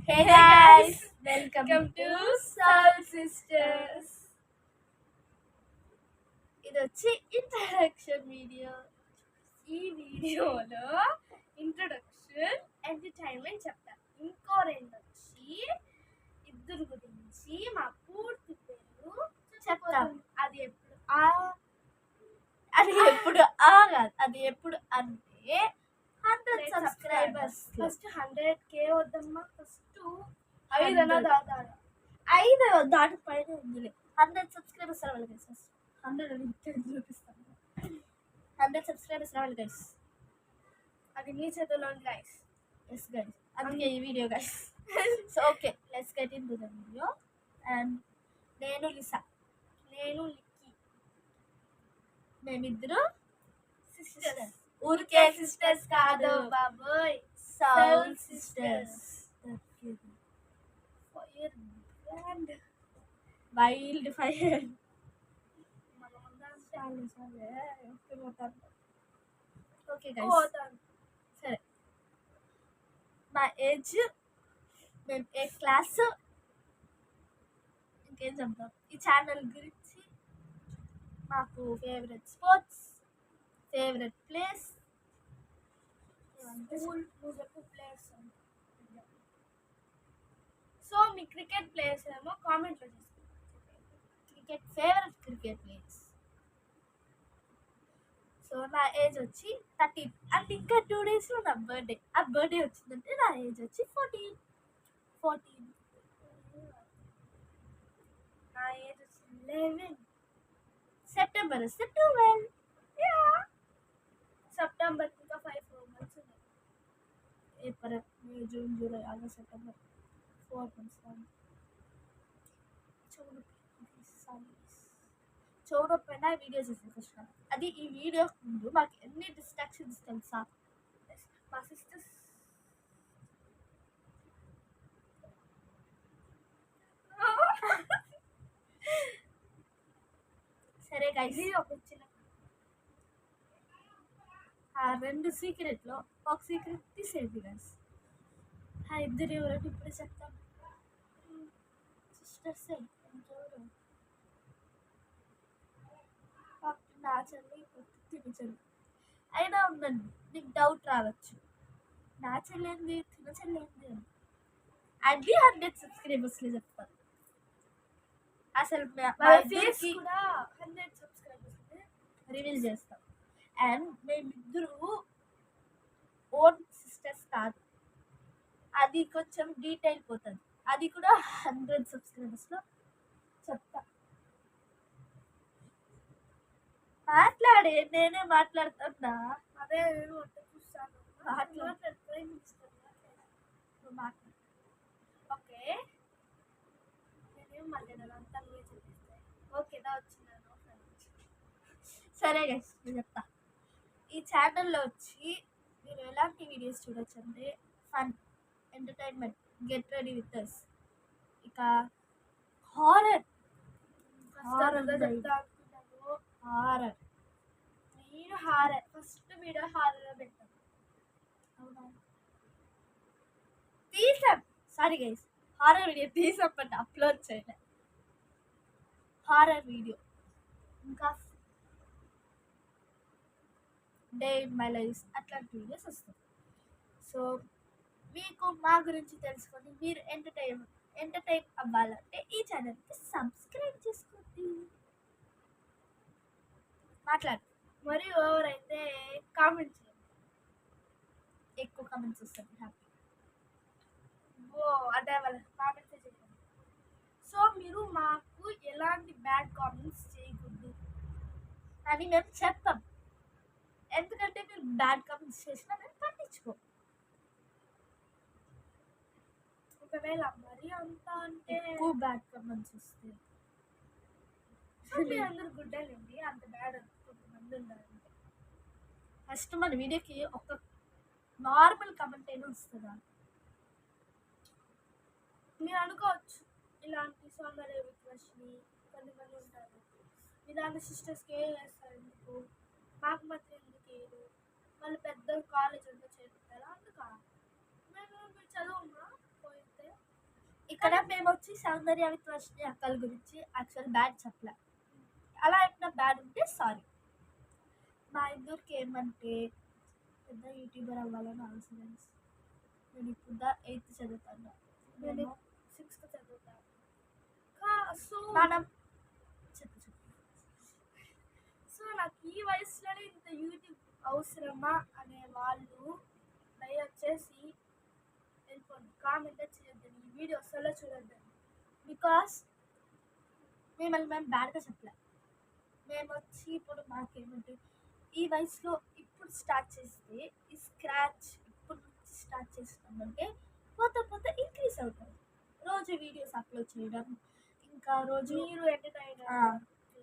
Hey guys, welcome to Soul Sisters. ఇది వచ్చి introduction video. ఈ వీడియోలో ఇంట్రడక్షన్ ఎంటర్టైన్మెంట్ చెప్తాను. ఇంకో రెండు వచ్చి ఇద్దరు గురించి మా పూర్తి పేరు చెప్తాం. అది ఎప్పుడు అది ఎప్పుడు అంటే 100 సబ్స్క్రైబర్స్. ఫస్ట్ 100K వద్దమ్మా. ఫస్ట్ 5 దాటాలి. 5 దాటి పైన ఉందిలే. 100 సబ్స్క్రైబర్స్ రావాలి గైస్. 100 చూపిస్తాను. 100 సబ్స్క్రైబర్స్ రావాలి గైస్. అది మీ చేతుల్లో ఉంది గైస్. ఎస్ గైస్, అందుకే ఈ video guys. So okay, let's get in to the video. And నేను లిసా, నేను లిక్కీ, మేమిద్దరు సిస్టర్స్. ఊరికే సిస్టర్స్ కాదు బాబోయ్, Saul sisters. Fire brand, wild fire. Okay guys, సరే. మా ఏజ్, మేము ఏ క్లాస్, ఇంకేం చెప్తాం ఈ ఛానల్ గురించి. మాకు favourite sports, favourite place, place. So మీ క్రికెట్ ప్లేయర్స్ ఏమో కామెంట్లో చేసుకోండి. Favourite cricket players. సో నా ఏజ్ వచ్చి 13 అండ్ ఇంకా 2 డేస్లో నా బర్త్డే. ఆ బర్త్డే వచ్చిందంటే నా ఏజ్ వచ్చి 14. నా ఏజ్ వచ్చి 11. సెప్టెంబర్ వస్తే 12. సెప్టెంబర్ ఇంకా 5 months ఉన్నాయి. April, May, June, July, August, September, 4 months. చూడకపోయినా వీడియో చేసే కష్టం. అది ఈ వీడియో ముందు మాకు ఎన్ని డిస్ట్రాక్షన్స్ తెలుసా. మా సిస్టర్స్ సరే గైస్, ఒక చిన్న 2 సీక్రెట్లో ఒక సీక్రెట్ తీసేది గైస్. ఇద్దరు ఎవరంటే ఇప్పుడే చెప్తాం. సిస్టర్స్ నా చెల్లి తిని చెల్లి అయినా ఉందండి. నీకు డౌట్ రావచ్చు, నా చెల్లింది తిన చెల్లింది అని. అది 100 సబ్స్క్రైబర్స్లో చెప్తాను. అసలు ఫేస్ కూడా 100 సబ్స్క్రైబర్స్ రివీల్ చేస్తాం. అండ్ మేమిద్దరు ఓన్ సిస్టర్స్ కాదు, అది కొంచెం డీటెయిల్ పోతుంది. అది కూడా 100 సబ్స్క్రైబర్స్లో చెప్తా. మాట్లాడే, నేనే మాట్లాడుతున్నా. అదే నేను చూస్తాను. ఓకే, నేనేం మాట్లాడాలంతా నువ్వే చెప్పేస్తాను. ఓకేదా వచ్చిందాను. సరే గైస్, నేను చెప్తా. ఈ ఛానల్లో వచ్చి మీరు ఎలాంటి వీడియోస్ చూడొచ్చు అంటే fun, entertainment, get ready with us, ఇక హారర్. నేను హారర్ ఫస్ట్ వీడియో హారర్ పెట్టాను. అవునా, తీసాం. సారీ గైస్, హారర్ వీడియో తీసాం బట్ అప్లోడ్ చేయలే. హారర్ వీడియో, ఇంకా డే ఇన్ మై లైఫ్, అట్లాంటి వీడియోస్ వస్తాయి. సో మీకు మా గురించి తెలుసుకొని మీరు ఎంటర్టైన్ అవ్వాలంటే ఈ ఛానల్కి సబ్స్క్రైబ్ చేసుకోండి. మాట్లాడు. మరి ఎవరైతే కామెంట్ చేయండి, ఎక్కువ కామెంట్స్ వస్తుంది. హ్యాపీ అదే వాళ్ళ కామెంట్స్ చేయండి. సో మీరు మాకు ఎలాంటి బ్యాడ్ కామెంట్స్ చేయకూడదు అని మేము చెప్తాం. ఎందుకంటే మీరు బ్యాడ్ కామెంట్స్ చేసినా మేము పట్టించుకో. ఒకవేళ మరి అంత అంటే ఎక్కువ బ్యాడ్ కామెంట్స్ వస్తే అందరూ గుడ్డలేండి, అంత బ్యాడ్ కొంతమంది ఉండాలంటే. ఫస్ట్ మన వీడియోకి ఒక నార్మల్ కమెంట్ అయినా వస్తుందా మీరు అనుకోవచ్చు. ఇలాంటి సౌందర్య రిక్వెస్ట్ని కొంతమంది ఉంటారు, ఇలాంటి సిస్టర్స్కి ఏం చేస్తారు, ఎందుకు మాకు మాత్రం ఎందుకు ఏరు, వాళ్ళు పెద్ద కాలేజ్ అంతా చేరుతారు. అందుక మేము చదువుమా పోయితే ఇక్కడ మేము వచ్చి సౌందర్య విత్ వర్షిణి అక్కల గురించి యాక్చువల్ బ్యాడ్ చెప్పలే. అలా ఎప్పుడైనా బ్యాడ్ ఉంటే సారీ. మా ఇద్దరికి ఏమంటే పెద్ద యూట్యూబర్ అవ్వాలని ఆశ. నేను ఇప్పుడు 8th చదువుతాను, నేను 6th చదువుతాను. సో మనం సో నాకు ఈ వయసులోనే ఇంత యూట్యూబ్ అవసరమా అనే వాళ్ళు దయచేసి వెళ్ళిపోండి, కామెంట్ చేయొద్దని, ఈ వీడియో అసలు చూడొద్దని. బికాస్ మిమ్మల్ని మేము బ్యాడ్గా చెప్పలే. మేము వచ్చి ఇప్పుడు మాకేమంటే ఈ వయసులో ఇప్పుడు స్టార్ట్ చేస్తే ఈ స్క్రాచ్ ఇప్పుడు స్టార్ట్ చేసినామంటే పోతే ఇంక్రీజ్ అవుతుంది. రోజు వీడియోస్ అప్లోడ్ చేయడం, ఇంకా రోజు మీరు ఎంటర్టైన్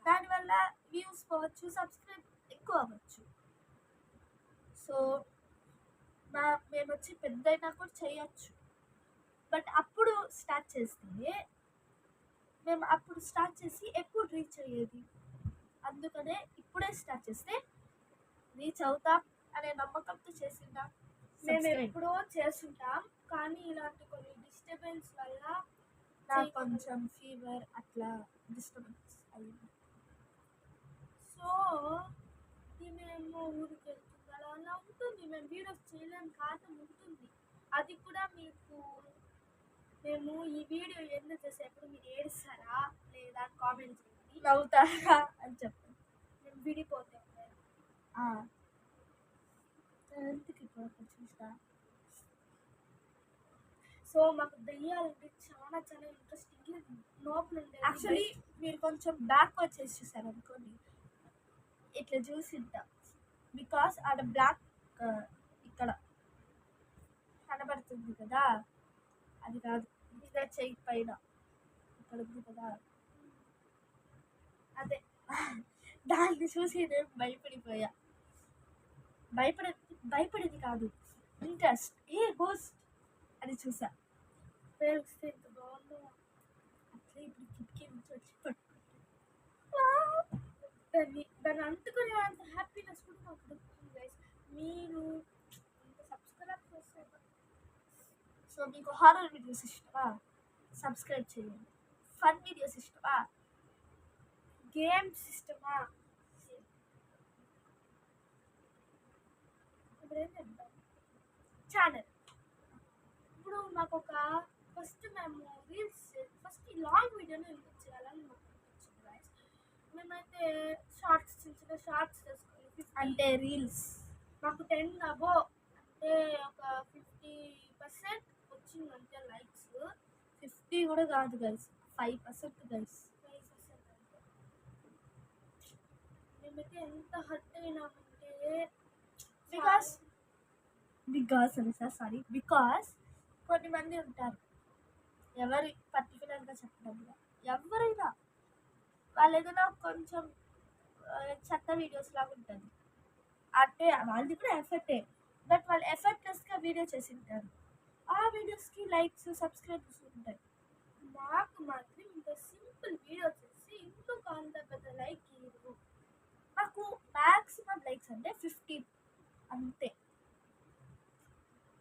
దానివల్ల వ్యూస్ పోవచ్చు, సబ్స్క్రైబ్ ఎక్కువ అవ్వచ్చు. సో మేము వచ్చి పెద్ద అయినా కూడా చేయొచ్చు. బట్ అప్పుడు స్టార్ట్ చేస్తే మేము అప్పుడు స్టార్ట్ చేసి ఎప్పుడు రీచ్ అయ్యేది. అందుకనే ఇప్పుడే స్టార్ట్ చేస్తే రీచ్ అవుతాం అనే నమ్మకంతో చేసిందాం. మేము ఎప్పుడో చేస్తుంటాం, కానీ ఇలాంటి కొన్ని డిస్టర్బెన్స్ వల్ల నాకు కొంచెం ఫీవర్ అట్లా డిస్టర్బెన్స్ అయ్యింది. సో మేము ఊరికి వెళ్తుంది అలా ఉంటుంది. మేము వీడియోస్ చేయలేని కారణం ఉంటుంది. అది కూడా మీకు మేము ఈ వీడియో ఎందుకు చేసేప్పుడు మీరు ఏడుస్తారా లేదా కామెంట్ చేయండి, నవ్వుతారా అని చెప్పండి. మేము విడిపోతే చూస్తా. సో మాకు దెయ్యాలంటే చాలా చాలా ఇంట్రెస్టింగ్ లోపల ఉండేది. యాక్చువల్లీ మీరు కొంచెం బ్యాక్ వచ్చేసి చూసారు అనుకోండి, ఇట్లా చూసింటా. బికాస్ ఆడ బ్లాక్ ఇక్కడ కనబడుతుంది కదా, అది కాదు, ఇదే చెయ్యి పైన ఇక్కడ ఉంది కదా, అదే దాన్ని చూసి నేను భయపడిపోయా. భయపడేది కాదు, ఇంట్రెస్ట్. గోస్ట్ అని చూసా. పేరుస్తే ఎంత బాగుందో. అట్లా ఇప్పుడు కిటికీ నుంచి వచ్చి దాన్ని అంటుకునే అంత హ్యాపీనెస్ కూడా నాకు దొరుకుతుంది గైస్. మీరు సబ్స్క్రైబ్ చేస్తారు. సో మీకు హారర్ వీడియోస్ ఇష్టమా, సబ్స్క్రైబ్ చేయండి. ఫన్ వీడియోస్ ఇష్టమా, గేమ్స్ ఇష్టమా, ఇప్పుడు ఏం చెప్తాం ఛానల్. ఇప్పుడు మాకు ఒక ఫస్ట్ మేము రీల్స్ ఫస్ట్ ఈ లాంగ్ వీడియోని ఎందుకు చేయాలని మాకు అనిపించింది గైస్. మేమైతే షార్ట్స్ చిన్న చిన్న షార్ట్స్ చేసుకోవాలి అంటే రీల్స్ మాకు 10 అబో అంటే ఒక 50% వచ్చిందంటే లైక్స్. 50 కూడా కాదు గైస్, 5% గైస్. 5% అంటే మేమైతే ఎంత హర్ట్ అయినామంటే బికాస్ కొన్ని మంది ఉంటారు, ఎవరి పర్టికులర్గా చెప్పడం, ఎవరైనా వాళ్ళు ఏదైనా కొంచెం చెత్త వీడియోస్ లాగా ఉంటుంది అంటే వాళ్ళది కూడా ఎఫర్టే, బట్ వాళ్ళు ఎఫర్ట్లెస్గా వీడియో చేసి ఉంటారు. ఆ వీడియోస్కి లైక్స్ సబ్స్క్రైబర్స్ ఉంటాయి. మాకు మాత్రం ఇంత సింపుల్ వీడియో చేసి ఇందుకు అంత పెద్ద లైక్ ఇవ్వరు. మాకు మ్యాక్సిమం లైక్స్ అంటే 50 అంతే.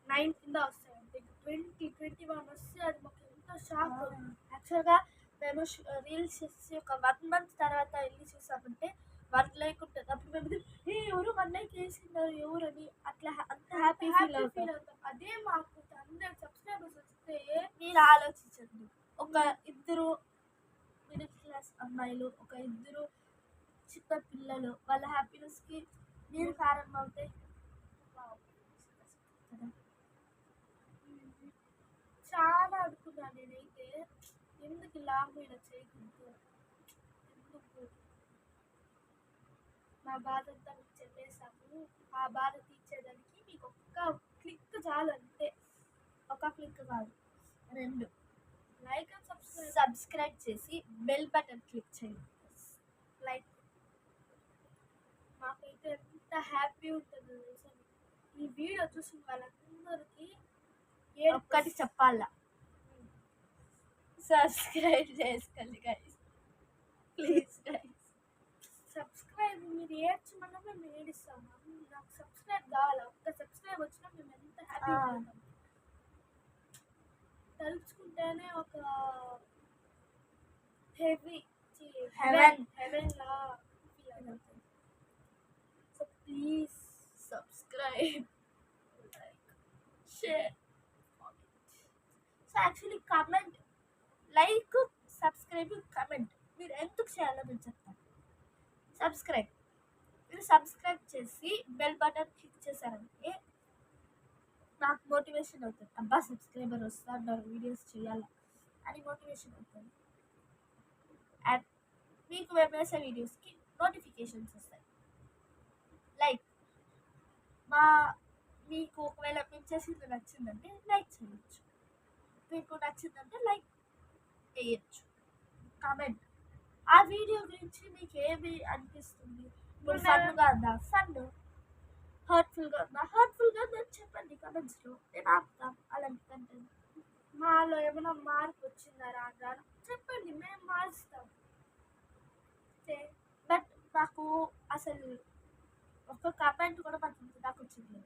9 కింద వస్తాయి అంటే 20-21 వస్తే అది మాకు ఎంతో షాక్. యాక్చువల్గా మేము రీల్స్ చేసి ఒక 1 month తర్వాత వెళ్ళి చూసామంటే 1 like ఉంటుంది. అప్పుడు మేము ఎవరు 1 like వేసింటారు ఎవరని అట్లా అంత హ్యాపీ ఫీల్ అవుతాం. అదే మాకు 100 సబ్స్క్రైబర్స్ వస్తే మీరు ఆలోచించండి, ఒక 2 మిడిల్ క్లాస్ అమ్మాయిలు, ఒక 2 చిన్న పిల్లలు, వాళ్ళ హ్యాపీనెస్కి మీరు కారణం అవుతే చాలా అనుకున్నాను నేనైతే, ఎందుకు లాంగ్ ఇలా చేయకూడదు, ఎందుకు మా బాధ అంతా మీకు చెప్పేసాము. ఆ బాధ తీర్చేదానికి మీకు ఒక్క క్లిక్ చాలు అంతే. ఒక క్లిక్ కాదు, 2 లైక్ అండ్ సబ్స్క్రైబ్ చేసి బెల్ బటన్ క్లిక్ చేయండి. లైక్ మాకైతే ఎంత హ్యాపీ ఉంటుంది తెలుసా. ఈ వీడియో చూసిన వాళ్ళందరికీ ఒక్కటి చెప్పాలా, సబ్స్క్రైబ్ చేసుకోండి గైస్, ప్లీజ్ గైస్. సబ్స్క్రైబ్ మీరు ఏడ్చమన్నా మేము ఏడిస్తాము. నాకు సబ్స్క్రైబ్ కావాలా, ఒక్క సబ్స్క్రైబ్ వచ్చినా మేము ఎంత హ్యాపీ ఉంటాం. తలుచుకుంటేనే ఒక హెవీ హెవెన్ లా ఫీల్ అవుతుంది. So please subscribe share so actually comment like subscribe comment మీరు ఎందుకు చేయాలో నేను చెప్తాను. సబ్స్క్రైబ్ మీరు సబ్స్క్రైబ్ చేసి బెల్ బటన్ క్లిక్ చేశారంటే నాకు మోటివేషన్ అవుతుంది. అబ్బా సబ్స్క్రైబర్ వస్తున్నారు వీడియోస్ చేయాలి అని మోటివేషన్ అవుతుంది. అండ్ మీకు మేము వేసే వీడియోస్కి నోటిఫికేషన్స్ వస్తాయి. లైక్ మీకు ఒకవేళ మేము చేసింది నచ్చిందంటే లైక్ చేయొచ్చు, మీకు నచ్చిందంటే లైక్ వేయచ్చు. కామెంట్ ఆ వీడియో గురించి మీకు ఏమి అనిపిస్తుంది, ఇప్పుడు ఫన్గా ఉందా ఫన్, హర్ట్ఫుల్గా ఉందా హర్ట్ఫుల్గా ఉందని చెప్పండి కమెంట్స్లో. నేను ఆపుతాం అలాంటి కంటెంట్. మాలో ఏమైనా మార్పు వచ్చిందా రాగా చెప్పండి, మేము మారుస్తాం. బట్ నాకు అసలు ఒక కమెంట్ కూడా నాకు వచ్చింది.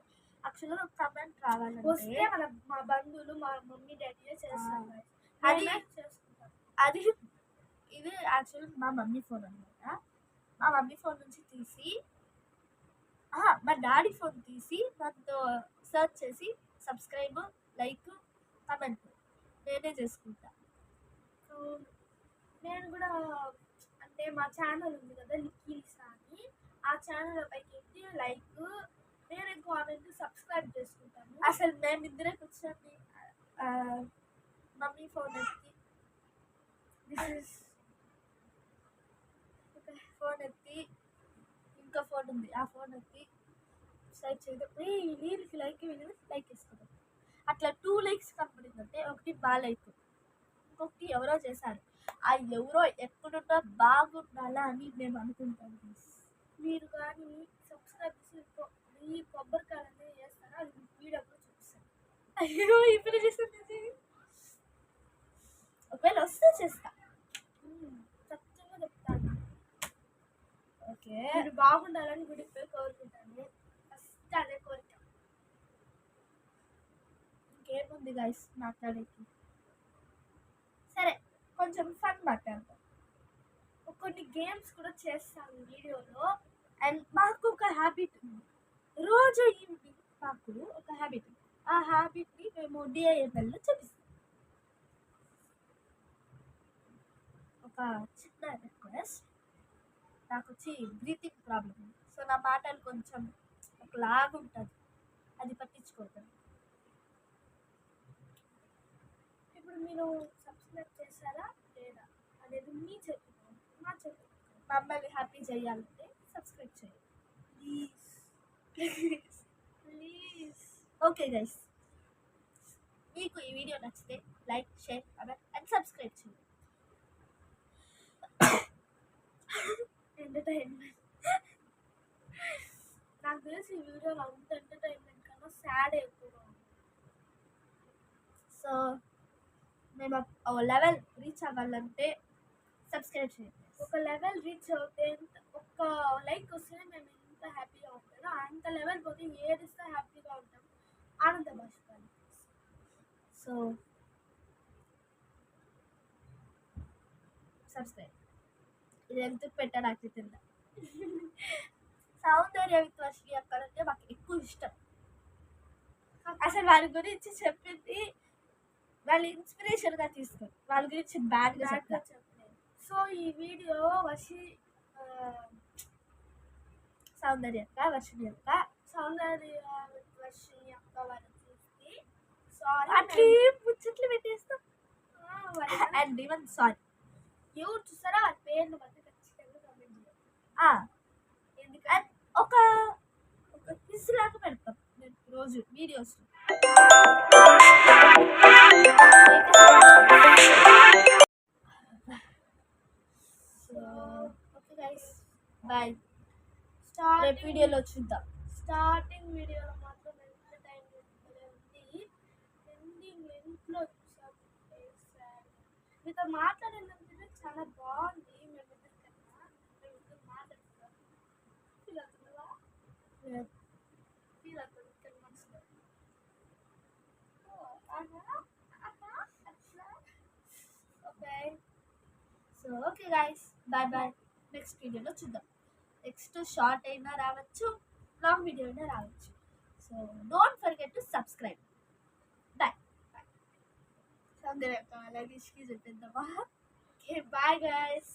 యాక్చువల్గా ఒక కమెంట్ రావాలంటే వస్తే మా బంధువులు మా మమ్మీ డాడీ చేస్తారు. అది చేసుకుంటాం. అది ఇది యాక్చువల్ మా మమ్మీ ఫోన్ అనమాట. మా మమ్మీ ఫోన్ నుంచి తీసి మా డాడీ ఫోన్ తీసి దాంతో సర్చ్ చేసి సబ్స్క్రైబ్ లైక్ కమెంట్ నేనే చేసుకుంటా. సో నేను కూడా అంటే మా ఛానల్ ఉంది కదా లిక్కీలిసా అని, ఆ ఛానల్ పైకి ఎక్కి లైక్ నేను కామెంట్ సబ్స్క్రైబ్ చేసుకుంటాను. అసలు మేమిద్దరే కూర్చొని మమ్మీ ఫోన్ ఎత్తి ఫోన్ ఎత్తి ఇంకా ఫోన్ ఉంది ఆ ఫోన్ ఎత్తి సైడ్ చేయడం వీళ్ళకి లైక్ లైక్ వేసుకుంటాం. అట్లా 2 likes కనపడిందంటే ఒకటి బాగా లైక్, ఇంకొకటి ఎవరో చేశారు. ఆ ఎవరో ఎక్కడున్నా బాగుండాలా అని మేము అనుకుంటాం. మీరు కానీ సబ్స్క్రైబ్ చేసి ఈ కొబ్బరికాయలన్నీ చేస్తారా అది వీడియోలో చూపిస్తాను. అయ్యో ఇప్పుడు చేస్తుంది. ఒకవేళ వస్తే చేస్తా, సత్యంగా చెప్తాను. ఓకే మీరు బాగుండాలని గుడికి పోయి కోరుకుంటాను. ఫస్ట్ అదే కోరిక. ఇంకేముంది గైస్ మాట్లాడేకి. సరే కొంచెం ఫన్ మాట్లాడతాం. కొన్ని గేమ్స్ కూడా చేస్తాను వీడియోలో. అండ్ మాకు ఒక హ్యాబిట్ ఉంది, రోజు ఈవినింగ్ మాకు ఒక హ్యాబిట్ ఉంది. ఆ హ్యాబిట్ని మేము డిఐఎంఎల్లో చూపిస్తాం. ఒక చిన్న రిక్వెస్ట్, నాకు వచ్చి బ్రీతింగ్ ప్రాబ్లం ఉంది. సో నా మాటలు కొంచెం ఒకలాగా ఉంటుంది, అది పట్టించుకోకండి. ఇప్పుడు మీరు సబ్స్క్రైబ్ చేశారా లేదా అనేది మీ చెప్తున్నాను, మా చెప్తున్నాను. మమ్మల్ని హ్యాపీ చేయాలంటే సబ్స్క్రైబ్ చేయండి ప్లీజ్ ప్లీజ్. ఓకే గైస్, మీకు ఈ వీడియో నచ్చితే like share comment and subscribe చేయండి. ఎంటర్టైన్మెంట్ నాకు తెలిసి ఈ వీడియోలో అంత ఎంటర్టైన్మెంట్ కన్నా సాడ్ ఎక్కువగా ఉంది. సో మేము ఒక లెవెల్ రీచ్ అవ్వాలంటే సబ్స్క్రైబ్ చేయండి. ఒక లెవెల్ రీచ్ అవుతే ఒక లైక్ వస్తే మేము ఎంత హ్యాపీగా ఉంటామో అంత లెవెల్ పోతే ఏదిస్తే హ్యాపీగా ఉంటాం, ఆనంద భాషపాలి. So subscribe. ఇది ఎందుకు పెట్టా నాకు తెలియదు. సౌందర్య విత్ వర్షిణి అక్కడంటే మాకు ఎక్కువ ఇష్టం. అసలు వాళ్ళ గురించి చెప్పింది వాళ్ళు ఇన్స్పిరేషన్గా తీసుకొని వాళ్ళ గురించి బ్యాడ్గా చెప్పలేదు. సో ఈ వీడియో సౌందర్య అక్క వర్షిణి అక్క వాళ్ళు చూసి సారీ అట్లే ముచ్చట్లు పెట్టేస్తాం. అండ్ ఈవెన్ సారీ ఎవరు చూసారా వాళ్ళ పేర్లు మధ్య ఖచ్చితంగా కమెంట్ చేయాలి. ఎందుకంటే ఒక క్విజ్ లాగా పెడతాం నేను రోజు వీడియోస్. Okay guys bye. రేపు వీడియోలో చూద్దాం. స్టార్టింగ్ వీడియోలో మాత్రం ఎంటర్టైన్మెంట్ ఉంది, ఎండింగ్ ఇంట్లో చూసాము. మీతో మాట్లాడినందుకు చాలా బాగుంది. మేమిద్దరు మాట్లాడుతున్నాం ఫీల్ అవుతున్నావా? ఫీల్ అవుతుంది ఇక్కడ మనసులో. So okay guys, bye bye. Next వీడియోలో చూద్దాం. నెక్స్ట్ షార్ట్ అయినా రావచ్చు, లాంగ్ వీడియో అయినా రావచ్చు. So don't forget to subscribe. Bye bye. Soundarya అలాగే ఇష్కి చెప్పేద్దామా? Okay bye guys.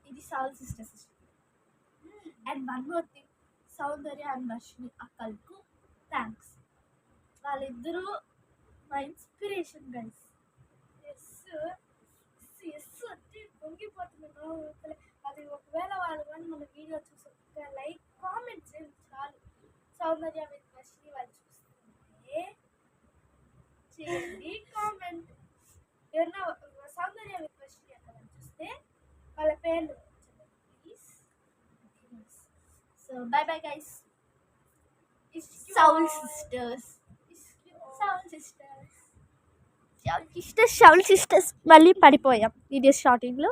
ఇది soul sisters. And one more thing, Soundarya and Rashmi అక్కలకు థ్యాంక్స్. వాళ్ళిద్దరూ మా ఇన్స్పిరేషన్ గైస్. పొంగిపోతున్నాను. అది ఒకవేళ వాళ్ళు కానీ మన వీడియో చూసి ఒక లైక్ కామెంట్ చేయండి చాలు. సౌందర్య విత్ రష్మి వాళ్ళు చూస్తుంటే చేయండి కామెంట్. ఎవరన్నా సౌందర్య విత్ రష్మి అక్కడ చూస్తే వాళ్ళ పేర్లు please. So by bye guys. Saul sisters. Saul sisters మళ్ళీ పడిపోయాం వీడియో స్టార్టింగ్లో.